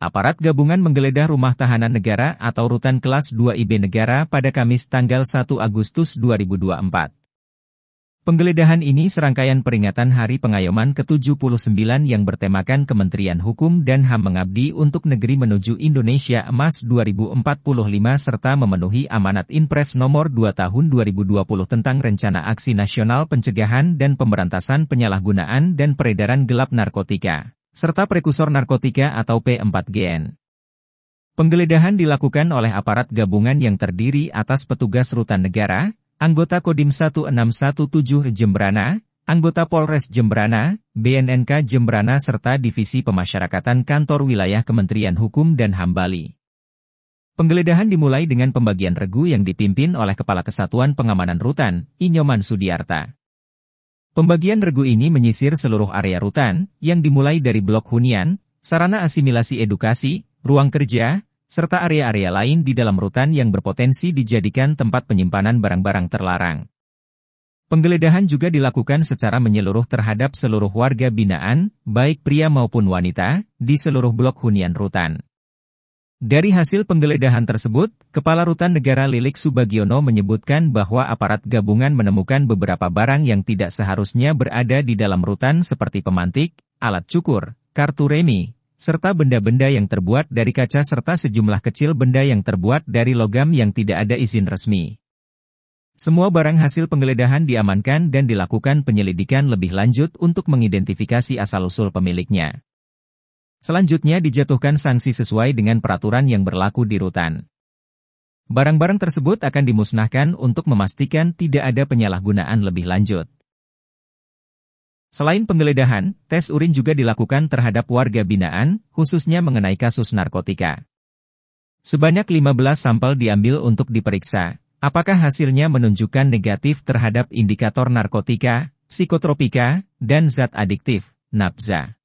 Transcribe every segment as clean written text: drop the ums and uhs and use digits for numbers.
Aparat gabungan menggeledah rumah tahanan negara atau rutan kelas 2 IB Negara pada Kamis tanggal 1 Agustus 2024. Penggeledahan ini serangkaian peringatan Hari Pengayoman ke-79 yang bertemakan Kementerian Hukum dan HAM mengabdi untuk negeri menuju Indonesia Emas 2045 serta memenuhi amanat Inpres nomor 2 tahun 2020 tentang Rencana Aksi Nasional Pencegahan dan Pemberantasan Penyalahgunaan dan Peredaran Gelap Narkotika, serta Prekursor Narkotika atau P4GN. Penggeledahan dilakukan oleh aparat gabungan yang terdiri atas petugas rutan negara, anggota Kodim 1617 Jembrana, anggota Polres Jembrana, BNNK Jembrana serta Divisi Pemasyarakatan Kantor Wilayah Kementerian Hukum dan HAM Bali. Penggeledahan dimulai dengan pembagian regu yang dipimpin oleh Kepala Kesatuan Pengamanan Rutan, Inyoman Sudiarta. Pembagian regu ini menyisir seluruh area rutan, yang dimulai dari blok hunian, sarana asimilasi edukasi, ruang kerja, serta area-area lain di dalam rutan yang berpotensi dijadikan tempat penyimpanan barang-barang terlarang. Penggeledahan juga dilakukan secara menyeluruh terhadap seluruh warga binaan, baik pria maupun wanita, di seluruh blok hunian rutan. Dari hasil penggeledahan tersebut, Kepala Rutan Negara Lilik Subagiono menyebutkan bahwa aparat gabungan menemukan beberapa barang yang tidak seharusnya berada di dalam rutan seperti pemantik, alat cukur, kartu remi, serta benda-benda yang terbuat dari kaca serta sejumlah kecil benda yang terbuat dari logam yang tidak ada izin resmi. Semua barang hasil penggeledahan diamankan dan dilakukan penyelidikan lebih lanjut untuk mengidentifikasi asal-usul pemiliknya. Selanjutnya dijatuhkan sanksi sesuai dengan peraturan yang berlaku di rutan. Barang-barang tersebut akan dimusnahkan untuk memastikan tidak ada penyalahgunaan lebih lanjut. Selain penggeledahan, tes urin juga dilakukan terhadap warga binaan, khususnya mengenai kasus narkotika. Sebanyak 15 sampel diambil untuk diperiksa, apakah hasilnya menunjukkan negatif terhadap indikator narkotika, psikotropika, dan zat adiktif, nafza.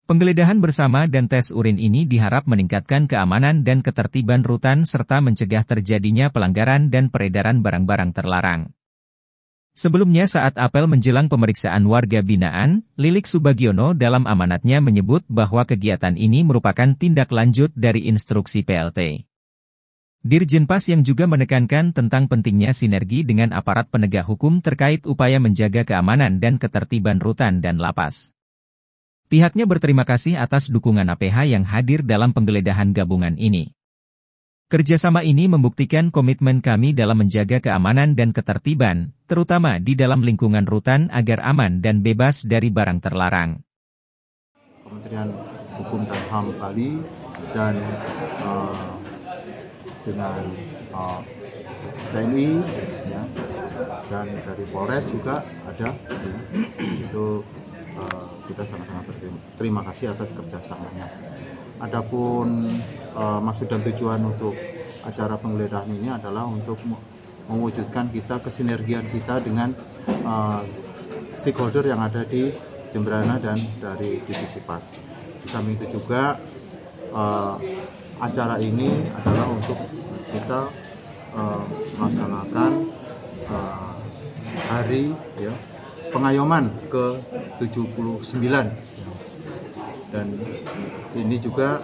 Penggeledahan bersama dan tes urin ini diharap meningkatkan keamanan dan ketertiban rutan serta mencegah terjadinya pelanggaran dan peredaran barang-barang terlarang. Sebelumnya saat apel menjelang pemeriksaan warga binaan, Lilik Subagiono dalam amanatnya menyebut bahwa kegiatan ini merupakan tindak lanjut dari instruksi PLT. Dirjenpas yang juga menekankan tentang pentingnya sinergi dengan aparat penegak hukum terkait upaya menjaga keamanan dan ketertiban rutan dan lapas. Pihaknya berterima kasih atas dukungan APH yang hadir dalam penggeledahan gabungan ini. Kerjasama ini membuktikan komitmen kami dalam menjaga keamanan dan ketertiban, terutama di dalam lingkungan rutan agar aman dan bebas dari barang terlarang. Kementerian Hukum dan HAM Bali dan dengan TNI ya, dan dari Polres juga ada ya, itu kita sangat-sangat berterima kasih atas kerjasamanya. Adapun maksud dan tujuan untuk acara penggeledahan ini adalah untuk mewujudkan kita kesinergian kita dengan stakeholder yang ada di Jembrana dan dari Divisi PAS. Di samping itu juga acara ini adalah untuk kita melaksanakan hari ya, Pengayoman ke-79 dan ini juga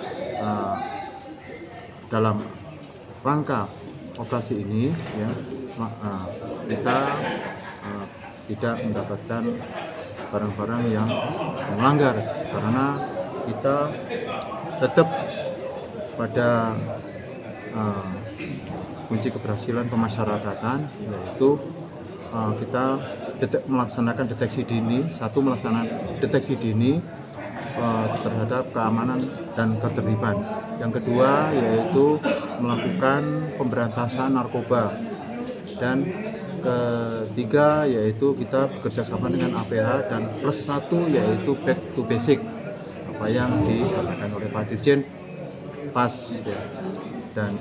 dalam rangka operasi ini ya, kita tidak mendapatkan barang-barang yang melanggar karena kita tetap pada kunci keberhasilan pemasyarakatan yaitu kita melaksanakan deteksi dini, melaksanakan deteksi dini terhadap keamanan dan ketertiban. Yang kedua yaitu melakukan pemberantasan narkoba. Dan ketiga yaitu kita bekerjasama dengan APH dan plus satu yaitu back to basic, apa yang disampaikan oleh Pak Dirjen PAS ya. Dan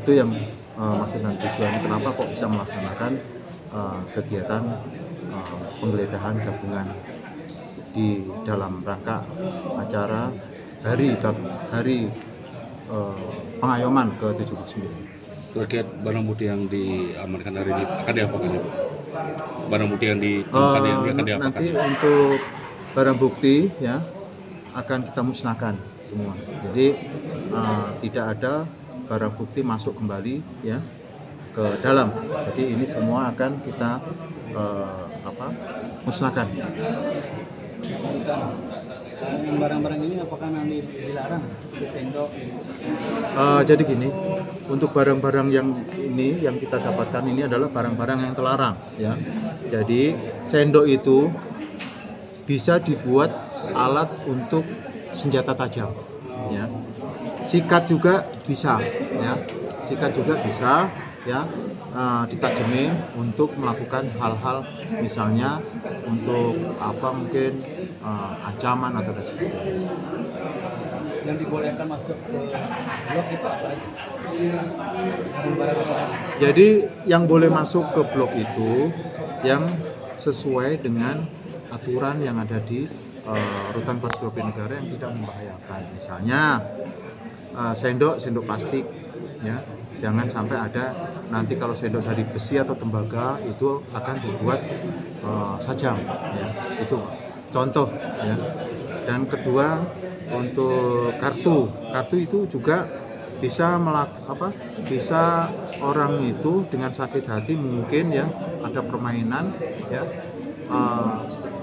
itu yang maksud dan tujuan kenapa kok bisa melaksanakan kegiatan penggeledahan gabungan di dalam rangka acara hari pengayoman ke-79. Terkait barang bukti yang diamankan hari ini akan diapakan itu? Barang bukti yang ditemukan yang akan diapakan? Nanti untuk barang bukti ya akan kita musnahkan semua. Jadi tidak ada barang bukti masuk kembali ya ke dalam. Jadi ini semua akan kita musnahkan. Barang-barang ini apakah nanti dilarang seperti sendok? Jadi gini, untuk barang-barang yang ini yang kita dapatkan ini adalah barang-barang yang terlarang ya. Jadi sendok itu bisa dibuat alat untuk senjata tajam ya. Sikat juga bisa ya. Sikat juga bisa ya, ditajemin untuk melakukan hal-hal misalnya untuk mungkin ancaman atau sebagainya. Yang dibolehkan masuk ke blok itu apa? Jadi yang boleh masuk ke blok itu yang sesuai dengan aturan yang ada di Rutan Kelas 2 IP Negara yang tidak membahayakan. Misalnya sendok plastik ya. Jangan sampai ada nanti kalau sendok dari besi atau tembaga itu akan dibuat sajam ya. Itu contoh ya. Dan kedua untuk kartu itu juga bisa bisa orang itu dengan sakit hati mungkin ya ada permainan ya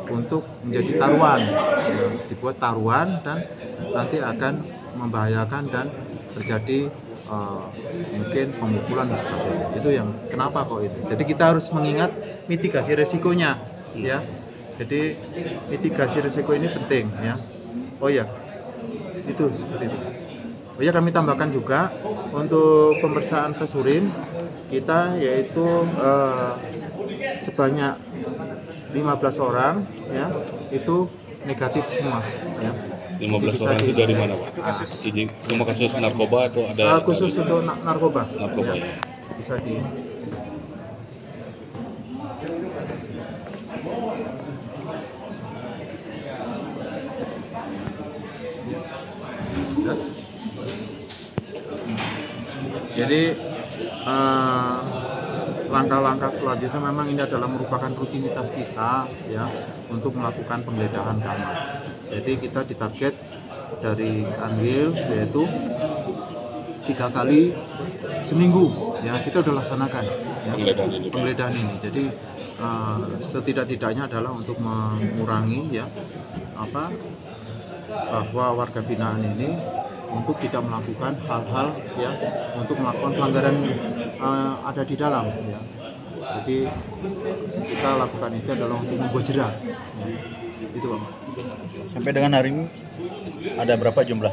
untuk menjadi taruhan ya, dibuat taruhan dan nanti akan membahayakan dan terjadi mungkin pemukulan dan sebagainya. Itu yang kenapa kok itu. Jadi kita harus mengingat mitigasi resikonya ya. Jadi mitigasi risiko ini penting ya. Oh ya, itu seperti itu. Oh ya, kami tambahkan juga untuk pemeriksaan tes urin kita yaitu sebanyak 15 orang ya, itu negatif semua ya. 15 orang itu dari mana, Pak? Ini semua kasus narkoba atau ada khusus untuk narkoba ya. Bisa di Jadi langkah-langkah selanjutnya memang ini adalah merupakan rutinitas kita ya untuk melakukan penggeledahan kamar. Jadi kita ditarget dari Kanwil yaitu 3 kali seminggu ya kita udah laksanakan ya, penggeledahan ini. Jadi setidak-tidaknya adalah untuk mengurangi ya bahwa warga binaan ini untuk tidak melakukan hal-hal ya untuk melakukan pelanggaran ada di dalam ya. Jadi kita lakukan itu adalah untuk membuat jerah ya. Itu Bang. Sampai dengan hari ini ada berapa jumlah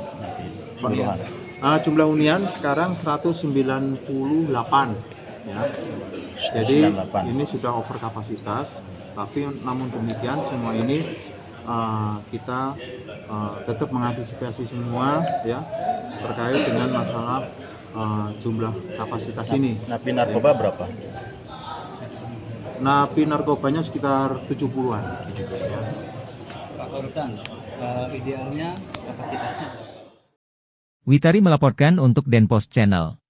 keseluruhan? Jumlah hunian sekarang 198 ya. Jadi 98. Ini sudah over kapasitas, tapi namun demikian semua ini kita tetap mengantisipasi semua ya terkait dengan masalah jumlah kapasitas ini. Napi narkoba ya. Berapa? Napi narkobanya sekitar 70-an. Pak Rutan, idealnya kapasitasnya? Witari melaporkan untuk Denpos Channel.